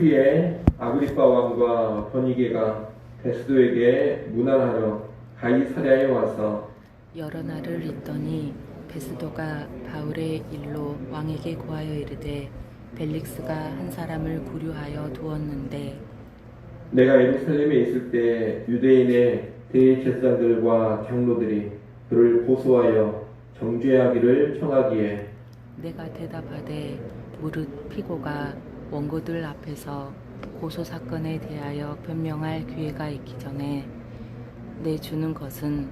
후에 아그리빠 왕과 버니게가 베스도에게 문안하러 가이사랴에 와서 여러 날을 있더니 베스도가 바울의 일로 왕에게 고하여 이르되 벨릭스가 한 사람을 구류하여 두었는데 내가 예루살렘에 있을 때 유대인의 대제사장들과 장로들이 그를 고소하여 정죄하기를 청하기에 내가 대답하되 무릇 피고가 원고들 앞에서 고소 사건에 대하여 변명할 기회가 있기 전에 내 주는 것은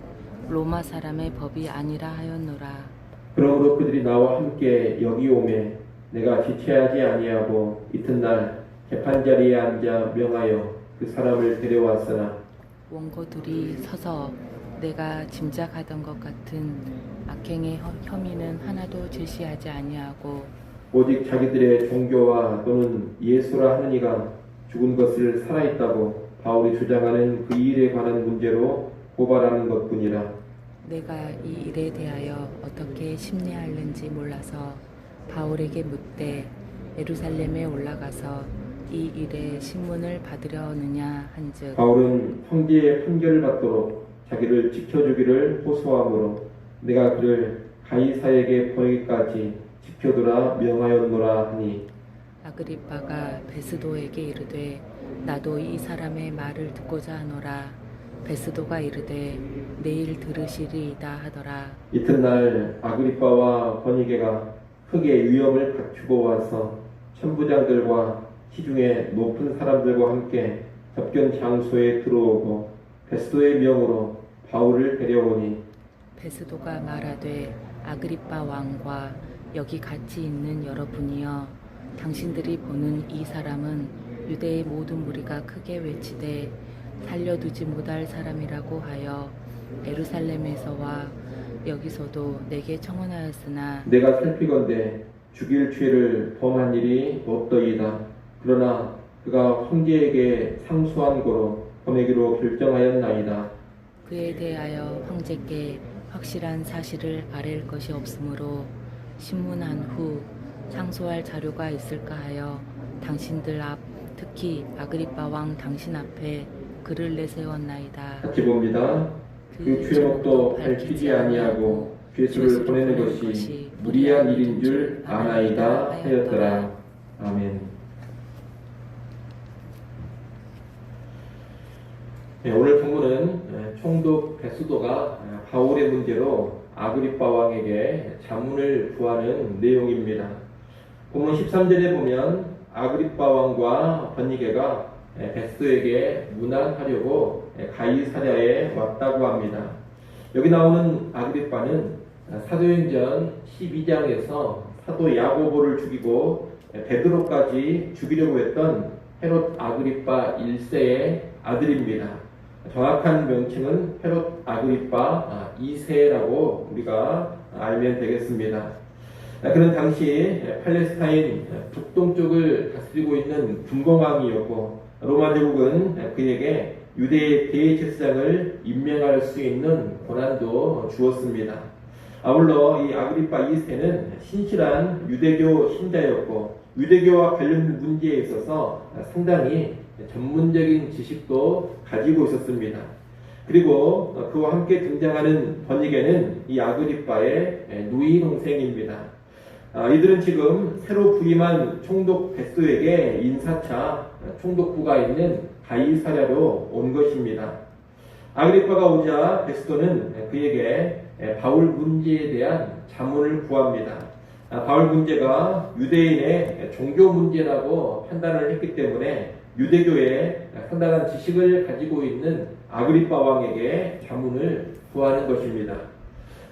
로마 사람의 법이 아니라 하였노라. 그러므로 그들이 나와 함께 여기 오매 내가 지체하지 아니하고 이튿날 재판자리에 앉아 명하여 그 사람을 데려왔으나 원고들이 서서 내가 짐작하던 것 같은 악행의 혐의는 하나도 제시하지 아니하고 오직 자기들의 종교와 또는 예수라 하는 이가 죽은 것을 살아있다고 바울이 주장하는 그 일에 관한 문제로 고발하는 것뿐이라. 내가 이 일에 대하여 어떻게 심리할는지 몰라서 바울에게 묻되 예루살렘에 올라가서 이 일에 신문을 받으려 하느냐 한즉 바울은 황제의 판결을 받도록 자기를 지켜주기를 호소하므로 내가 그를 가이사에게 보내기까지 지켜두라 명하였노라 하니 아그리빠가 베스도에게 이르되 나도 이 사람의 말을 듣고자 하노라. 베스도가 이르되 내일 들으시리이다 하더라. 이튿날 아그리빠와 버니게가 크게 위험을 갖추고 와서 천부장들과 시중에 높은 사람들과 함께 접견 장소에 들어오고 베스도의 명으로 바울을 데려오니 베스도가 말하되 아그리빠 왕과 여기 같이 있는 여러분이여 당신들이 보는 이 사람은 유대의 모든 무리가 크게 외치되 살려두지 못할 사람이라고 하여 예루살렘에서와 여기서도 내게 청혼하였으나 내가 살피건대 죽일 죄를 범한 일이 없더이다. 그러나 그가 황제에게 상소한 고로 보내기로 결정하였나이다. 그에 대하여 황제께 확실한 사실을 아랠 것이 없으므로 신문한 후 상소할 자료가 있을까 하여 당신들 앞 특히 아그리빠 왕 당신 앞에 글을 내세웠나이다. 같이 봅니다. 그 죄목도 밝히지 아니하고 죄수를 보내는 것이 무리한 일인 줄 아나이다 하였더라. 아멘. 네, 오늘 본문은 총독 베스도가 바울의 문제로 아그리빠 왕에게 자문을 구하는 내용입니다. 본문 13절에 보면 아그리빠 왕과 버니게가 베스도에게 문안하려고 가이사랴에 왔다고 합니다. 여기 나오는 아그리빠는 사도행전 12장에서 사도 야고보를 죽이고 베드로까지 죽이려고 했던 헤롯 아그리빠 1세의 아들입니다. 정확한 명칭은 헤롯 아그리빠 2세라고 우리가 알면 되겠습니다. 그는 당시 팔레스타인 북동쪽을 다스리고 있는 분봉왕이었고 로마 제국은 그에게 유대의 대제사장을 임명할 수 있는 권한도 주었습니다. 아울러 이 아그리빠 2세는 신실한 유대교 신자였고 유대교와 관련 문제에 있어서 상당히 전문적인 지식도 가지고 있었습니다. 그리고 그와 함께 등장하는 버니게는 이 아그리빠의 누이 동생입니다. 이들은 지금 새로 부임한 총독 베스도에게 인사차 총독부가 있는 가이사랴로 온 것입니다. 아그리빠가 오자 베스도는 그에게 바울 문제에 대한 자문을 구합니다. 바울 문제가 유대인의 종교 문제라고 판단을 했기 때문에 유대교에 상당한 지식을 가지고 있는 아그리빠 왕에게 자문을 구하는 것입니다.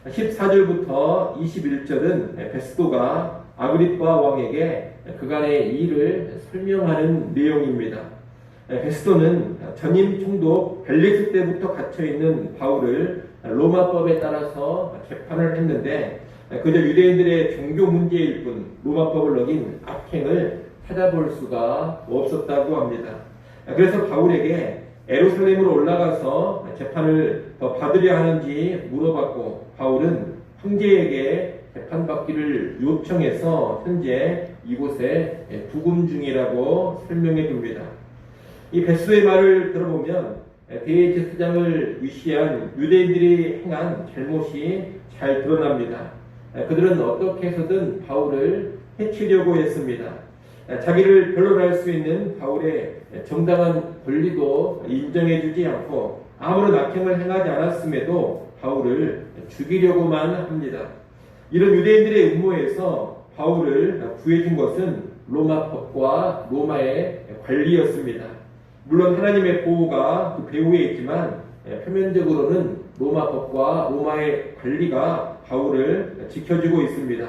14절부터 21절은 베스도가 아그리빠 왕에게 그간의 일을 설명하는 내용입니다. 베스도는 전임 총독 벨릭스 때부터 갇혀있는 바울을 로마법에 따라서 재판을 했는데 그저 유대인들의 종교 문제일 뿐 로마법을 어긴 악행을 찾아볼 수가 없었다고 합니다. 그래서 바울에게 예루살렘으로 올라가서 재판을 더 받으려 하는지 물어봤고 바울은 황제에게 재판받기를 요청해서 현재 이곳에 부금 중이라고 설명해 줍니다. 이 베스도의 말을 들어보면 대제사장을 위시한 유대인들이 행한 잘못이 잘 드러납니다. 그들은 어떻게 해서든 바울을 해치려고 했습니다. 자기를 변론할 수 있는 바울의 정당한 권리도 인정해주지 않고 아무런 악행을 행하지 않았음에도 바울을 죽이려고만 합니다. 이런 유대인들의 음모에서 바울을 구해준 것은 로마법과 로마의 관리였습니다. 물론 하나님의 보호가 그 배후에 있지만 표면적으로는 로마법과 로마의 관리가 바울을 지켜주고 있습니다.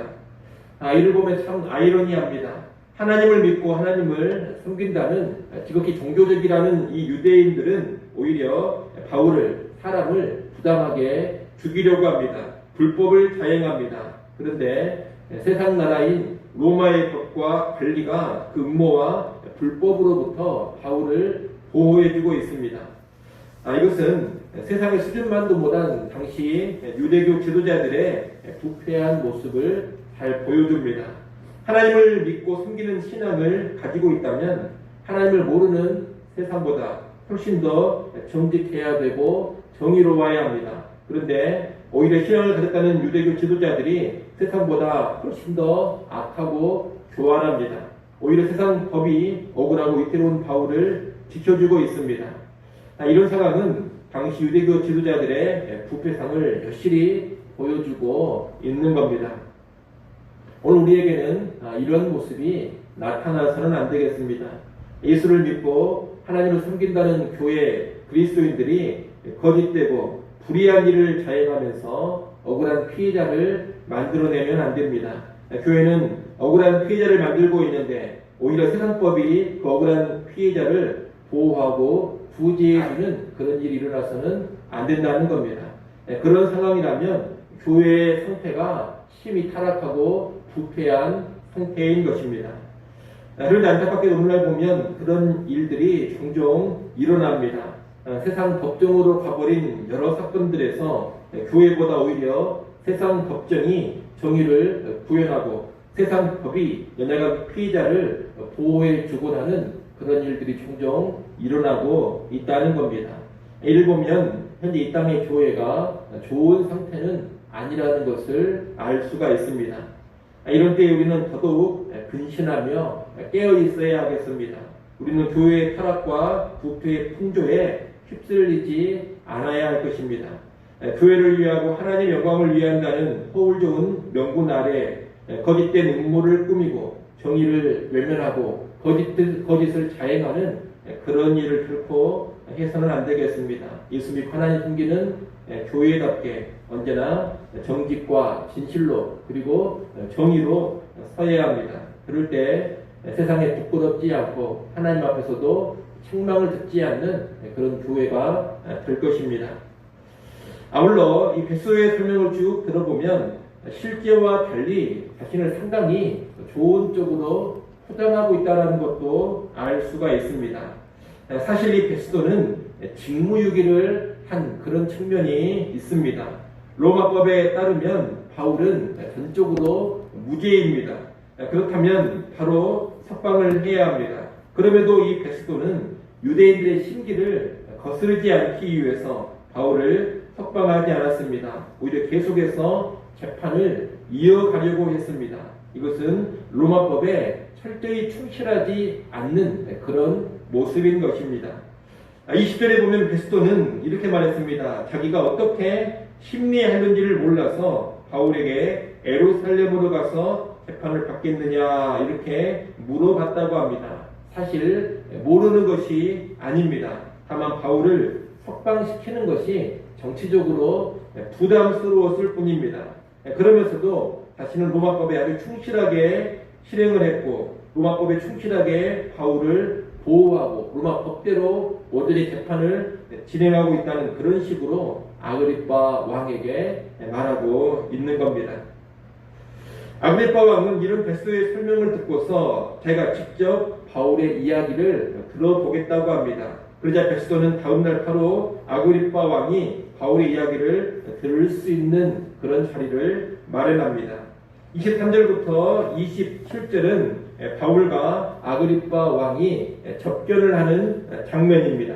이를 보면 참 아이러니합니다. 하나님을 믿고 하나님을 섬긴다는 지극히 종교적이라는 이 유대인들은 오히려 바울을, 사람을 부당하게 죽이려고 합니다. 불법을 자행합니다. 그런데 세상 나라인 로마의 법과 관리가 그 음모와 불법으로부터 바울을 보호해주고 있습니다. 이것은 세상의 수준만도 못한 당시 유대교 지도자들의 부패한 모습을 잘 보여줍니다. 하나님을 믿고 섬기는 신앙을 가지고 있다면 하나님을 모르는 세상보다 훨씬 더 정직해야 되고 정의로워야 합니다. 그런데 오히려 신앙을 가졌다는 유대교 지도자들이 세상보다 훨씬 더 악하고 교활합니다. 오히려 세상 법이 억울하고 위태로운 바울을 지켜주고 있습니다. 이런 상황은 당시 유대교 지도자들의 부패상을 여실히 보여주고 있는 겁니다. 오늘 우리에게는 이런 모습이 나타나서는 안 되겠습니다. 예수를 믿고 하나님을 섬긴다는 교회 그리스도인들이 거짓되고 불의한 일을 자행하면서 억울한 피해자를 만들어내면 안 됩니다. 교회는 억울한 피해자를 만들고 있는데 오히려 세상법이 그 억울한 피해자를 보호하고 구제해주는 그런 일이 일어나서는 안 된다는 겁니다. 그런 상황이라면 교회의 상태가 심히 타락하고 부패한 상태인 것입니다. 그런데 안타깝게 오늘날 보면 그런 일들이 종종 일어납니다. 세상 법정으로 가버린 여러 사건들에서 교회보다 오히려 세상 법정이 정의를 구현하고 세상 법이 연약한 피해자를 보호해 주곤 하는 그런 일들이 종종 일어나고 있다는 겁니다. 이를 보면 현재 이 땅의 교회가 좋은 상태는 아니라는 것을 알 수가 있습니다. 이런 때에 우리는 더더욱 근신하며 깨어 있어야 하겠습니다. 우리는 교회의 타락과 부패의 풍조에 휩쓸리지 않아야 할 것입니다. 교회를 위하고 하나님의 영광을 위한다는 허울 좋은 명분 아래 거짓된 음모를 꾸미고 정의를 외면하고 거짓을 자행하는 그런 일을 결코 해서는 안 되겠습니다. 예수 믿고 하나님 섬기는 교회답게 언제나 정직과 진실로 그리고 정의로 서야 합니다. 그럴 때 세상에 부끄럽지 않고 하나님 앞에서도 책망을 듣지 않는 그런 교회가 될 것입니다. 아울러 이 베스도의 설명을 쭉 들어보면 실제와 달리 자신을 상당히 좋은 쪽으로 포장하고 있다는 것도 알 수가 있습니다. 사실 이 베스도는 직무유기를 한 그런 측면이 있습니다. 로마법에 따르면 바울은 전적으로 무죄입니다. 그렇다면 바로 석방을 해야 합니다. 그럼에도 이 베스도는 유대인들의 심기를 거스르지 않기 위해서 바울을 석방하지 않았습니다. 오히려 계속해서 재판을 이어가려고 했습니다. 이것은 로마법에 철저히 충실하지 않는 그런 모습인 것입니다. 20절에 보면 베스도는 이렇게 말했습니다. 자기가 어떻게 심리하는지를 몰라서 바울에게 에루살렘으로 가서 재판을 받겠느냐 이렇게 물어봤다고 합니다. 사실 모르는 것이 아닙니다. 다만 바울을 석방시키는 것이 정치적으로 부담스러웠을 뿐입니다. 그러면서도 자신은 로마법에 아주 충실하게 실행을 했고 로마법에 충실하게 바울을 보호하고 로마 법대로 모두의 재판을 진행하고 있다는 그런 식으로 아그리빠 왕에게 말하고 있는 겁니다. 아그리빠 왕은 이런 베스도의 설명을 듣고서 자기가 직접 바울의 이야기를 들어보겠다고 합니다. 그러자 베스도는 다음날 바로 아그리빠 왕이 바울의 이야기를 들을 수 있는 그런 자리를 마련합니다. 23절부터 27절은 바울과 아그리빠 왕이 접견을 하는 장면입니다.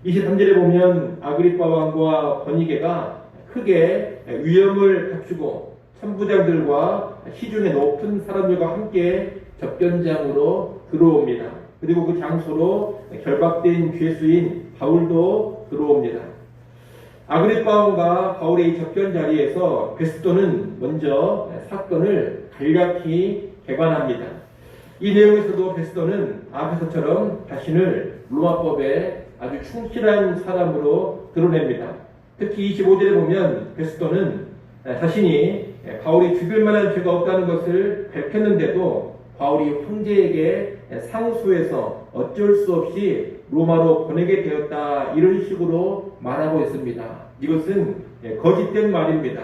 23절에 보면 아그리빠 왕과 버니게가 크게 위엄을 갖추고 천부장들과 시중에 높은 사람들과 함께 접견장으로 들어옵니다. 그리고 그 장소로 결박된 죄수인 바울도 들어옵니다. 아그리빠 왕과 바울의 이 접견 자리에서 베스토는 먼저 사건을 간략히 개관합니다. 이 내용에서도 베스토는 앞에서처럼 자신을 로마법에 아주 충실한 사람으로 드러냅니다. 특히 25절에 보면 베스토는 자신이 바울이 죽일 만한 죄가 없다는 것을 밝혔는데도 바울이 황제에게 상소해서 어쩔 수 없이 로마로 보내게 되었다, 이런 식으로 말하고 있습니다. 이것은 거짓된 말입니다.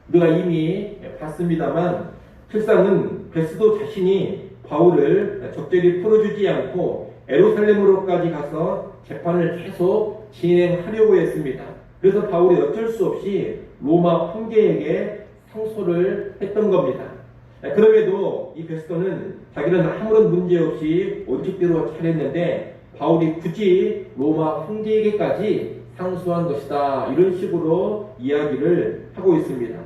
우리가 이미 봤습니다만 실상은 베스도 자신이 바울을 적절히 풀어주지 않고 예루살렘으로까지 가서 재판을 계속 진행하려고 했습니다. 그래서 바울이 어쩔 수 없이 로마 황제에게 상소를 했던 겁니다. 그럼에도 이 베스토는 자기는 아무런 문제 없이 원칙대로 잘했는데 바울이 굳이 로마 황제에게까지 상소한 것이다, 이런 식으로 이야기를 하고 있습니다.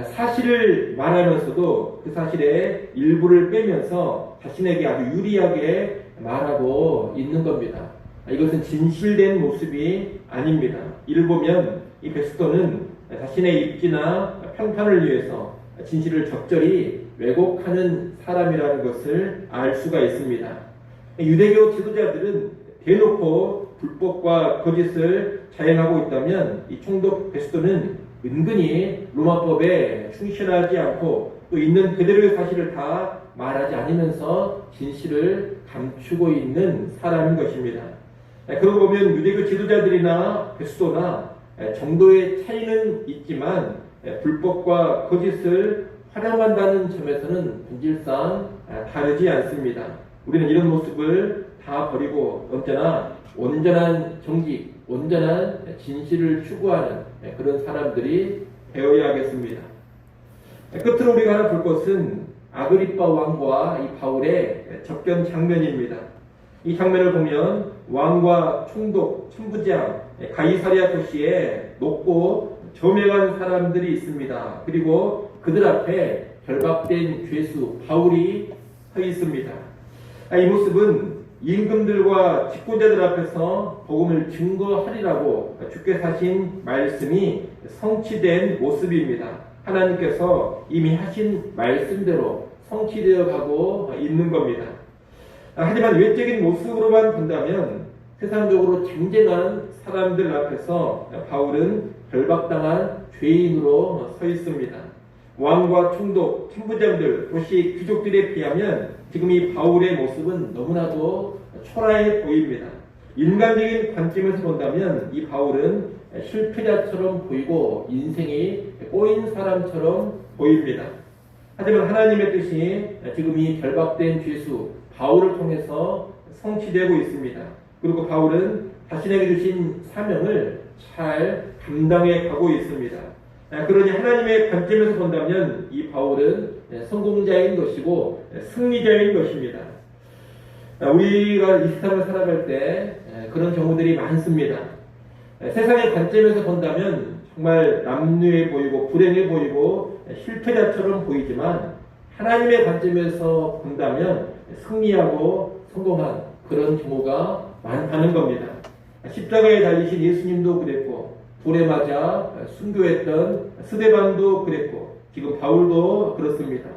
사실을 말하면서도 그 사실의 일부를 빼면서 자신에게 아주 유리하게 말하고 있는 겁니다. 이것은 진실된 모습이 아닙니다. 이를 보면 이 베스토는 자신의 입지나 평판을 위해서 진실을 적절히 왜곡하는 사람이라는 것을 알 수가 있습니다. 유대교 지도자들은 대놓고 불법과 거짓을 자행하고 있다면 이 총독 베스토는 은근히 로마법에 충실하지 않고 또 있는 그대로의 사실을 다 말하지 않으면서 진실을 감추고 있는 사람인 것입니다. 그러고 보면 유대교 지도자들이나 베스토나 정도의 차이는 있지만 불법과 거짓을 활용한다는 점에서는 본질상 다르지 않습니다. 우리는 이런 모습을 다 버리고 언제나 온전한 정직, 온전한 진실을 추구하는 그런 사람들이 되어야겠습니다. 끝으로 우리가 하나 볼 것은 아그리빠 왕과 이 바울의 접견 장면입니다. 이 장면을 보면 왕과 총독, 천부장, 가이사랴 도시에 높고 저명한 사람들이 있습니다. 그리고 그들 앞에 결박된 죄수 바울이 서 있습니다. 이 모습은 임금들과 직권자들 앞에서 복음을 증거하리라고 주께서 하신 말씀이 성취된 모습입니다. 하나님께서 이미 하신 말씀대로 성취되어 가고 있는 겁니다. 하지만 외적인 모습으로만 본다면 세상적으로 쟁쟁한 사람들 앞에서 바울은 결박당한 죄인으로 서 있습니다. 왕과 총독, 천부장들, 도시 귀족들에 비하면 지금 이 바울의 모습은 너무나도 초라해 보입니다. 인간적인 관점에서 본다면 이 바울은 실패자처럼 보이고 인생이 꼬인 사람처럼 보입니다. 하지만 하나님의 뜻이 지금 이 결박된 죄수 바울을 통해서 성취되고 있습니다. 그리고 바울은 자신에게 주신 사명을 잘 감당해 가고 있습니다. 그러니 하나님의 관점에서 본다면 이 바울은 성공자인 것이고 승리자인 것입니다. 우리가 이 세상을 살아갈 때 그런 경우들이 많습니다. 세상의 관점에서 본다면 정말 남루해 보이고 불행해 보이고 실패자처럼 보이지만 하나님의 관점에서 본다면 승리하고 성공한 그런 경우가 많다는 겁니다. 십자가에 달리신 예수님도 그랬고 불에 맞아 순교했던 스데반도 그랬고 지금 바울도 그렇습니다.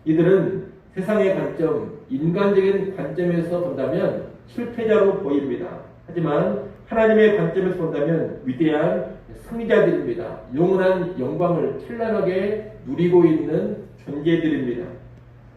이들은 세상의 관점, 인간적인 관점에서 본다면 실패자로 보입니다. 하지만 하나님의 관점에서 본다면 위대한 승리자들입니다. 영원한 영광을 찬란하게 누리고 있는 존재들입니다.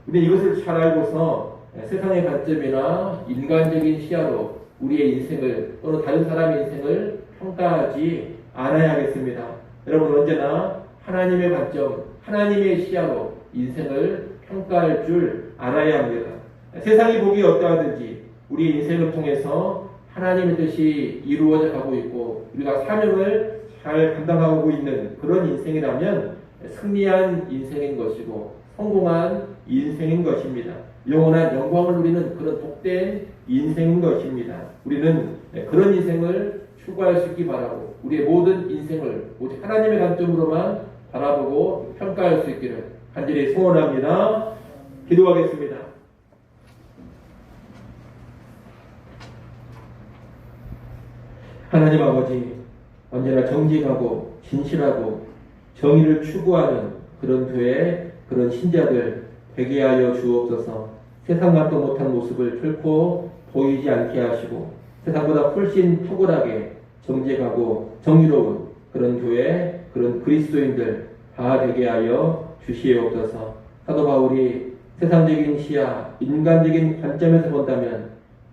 우리는 이것을 잘 알고서 세상의 관점이나 인간적인 시야로 우리의 인생을 또는 다른 사람의 인생을 평가하지 않아야겠습니다. 여러분 언제나 하나님의 관점, 하나님의 시야로 인생을 평가할 줄 알아야 합니다. 세상이 보기 어떠하든지 우리의 인생을 통해서 하나님의 뜻이 이루어져 가고 있고 우리가 사명을 잘 감당하고 있는 그런 인생이라면 승리한 인생인 것이고 성공한 인생인 것입니다. 영원한 영광을 누리는 그런 복된 인생인 것입니다. 우리는 그런 인생을 추구할 수 있기 바라고 우리의 모든 인생을 오직 하나님의 관점으로만 바라보고 평가할 수 있기를 간절히 소원합니다. 기도하겠습니다. 하나님 아버지, 언제나 정직하고 진실하고 정의를 추구하는 그런 교회, 그런 신자들 되게 하여 주옵소서. 세상 같도 못한 모습을 결코 보이지 않게 하시고 세상보다 훨씬 탁월하게 정직하고 정의로운 그런 교회, 그런 그리스도인들 다 되게 하여 주시옵소서. 사도 바울이 세상적인 시야, 인간적인 관점에서 본다면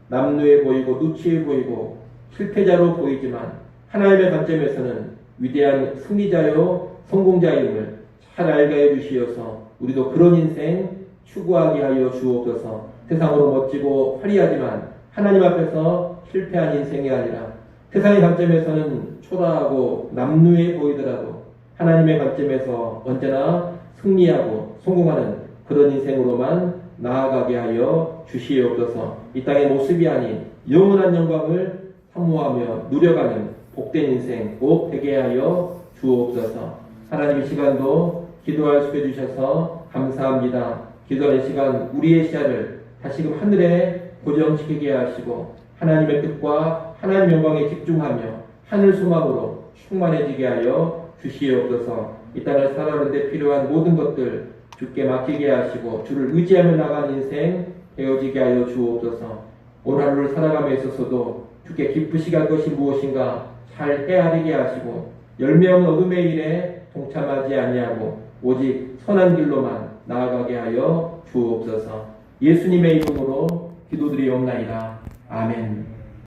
남루해 보이고 누치해 보이고 실패자로 보이지만 하나님의 관점에서는 위대한 승리자요 성공자임을 잘 알게 해주시어서 우리도 그런 인생 추구하게 하여 주옵소서. 세상으로 멋지고 화려하지만 하나님 앞에서 실패한 인생이 아니라 세상의 관점에서는 초라하고 남루해 보이더라도 하나님의 관점에서 언제나 승리하고 성공하는 그런 인생으로만 나아가게 하여 주시옵소서. 이 땅의 모습이 아닌 영원한 영광을 사모하며 누려가는 복된 인생 꼭 되게 하여 주옵소서. 하나님 이 시간도 기도할 수 해주셔서 감사합니다. 기도하는 시간 우리의 시야를 다시금 하늘에 고정시키게 하시고 하나님의 뜻과 하나님의 영광에 집중하며 하늘 소망으로 충만해지게 하여 주시옵소서. 이 땅을 살아가는데 필요한 모든 것들 주께 맡기게 하시고 주를 의지하며 나가는 인생 되어지게 하여 주옵소서. 오늘 하루를 살아감에 있어서도 주께 기쁘시게 할 것이 무엇인가 잘 헤아리게 하시고 열매 없는 어둠의 일에 동참하지 아니하고 오직 선한 길로만 나아가게 하여 주옵소서. 예수님의 이름으로 기도드리옵나이다. 아멘.